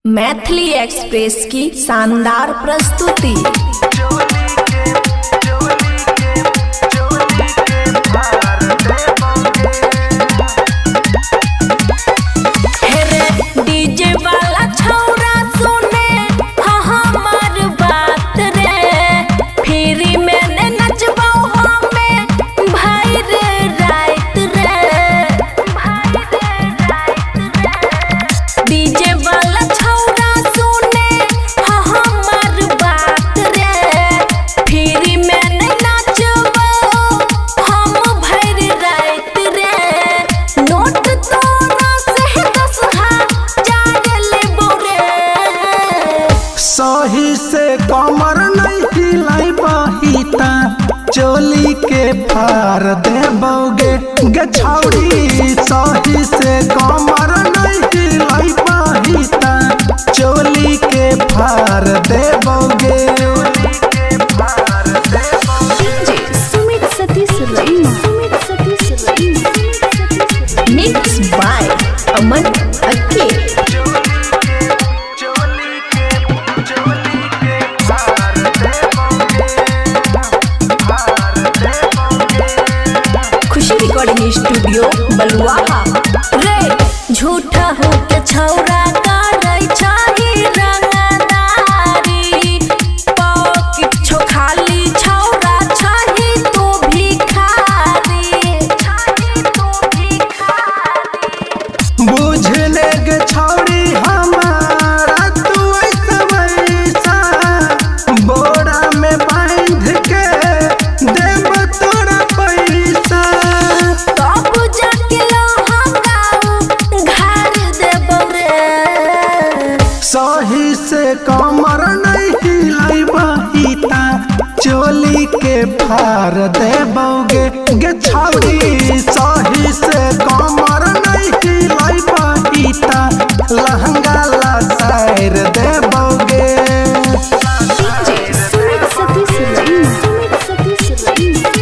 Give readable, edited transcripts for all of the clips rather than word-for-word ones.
Maithili express की शानदार प्रस्तुति। डीजे वाला छौरा सुने हमार बात रे, फ्री में नचबो हमें भाई रे रात रे, डीजे वाला छौरा सुने हमार बात रे, फ्री में नचबो हम भाई रात रे, नोट तोरा से 10,000 लेबो रे। सही से कमर नहीं हिलाई बहिता, चोली के फार देबोगे गे छौरी। सही से कमर नहीं हिलाई बहिता, चोली के फार देबोगे। DJ Sumit Satish Raima, mix by Aman अक्के। खुशी रिकॉर्डिंग स्टूडियो बलुआहा रे। झूठा हो के छौरा करे चाही रंगदारी, पॉकेट छो खाली छौरा चाही तो भिखारी, बुझले गे छौरी हमारा तू ऐसा वैसा, बोरा में बांध के देब तोरा पैसा। तब जाके लहंगा घर देबो रे। सही से कमर नहीं हिलाई बहिता, चोली के फार देबोगे गे छौरी। सही से कमर नहीं हिलाई बहिता, लहंगा ला साइर देबोगे। डीजे सुमित सतीश रईमा,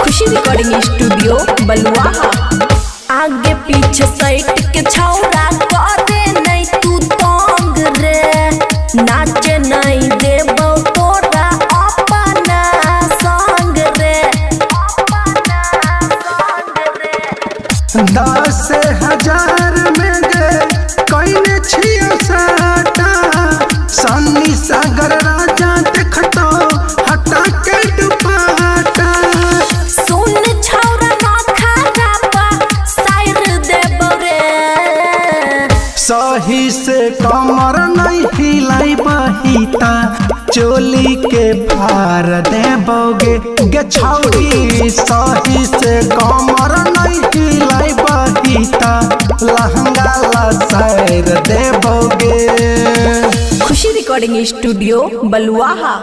खुशी रिकॉर्डिंग स्टूडियो बलुआहा। आगे पीछे साइड के छौरा करे नहीं तू तंग रे, नाचे नहीं देबो तोरा अपना संग रे, 10,000 में गे कइने छियो साटा, सन्नी सागर राजा देखतो हटा के दुपट्टा। सुन छौरा ना खराबा साइर देबो रे। सही से कमर नहीं हिलाई बहिता, चोली के फार देबोगे गे छौरी। सही से कमर नहीं हिलाई बहिता, लहंगा ला साइर देबोगे। खुशी रिकॉर्डिंग स्टूडियो बलुआहा।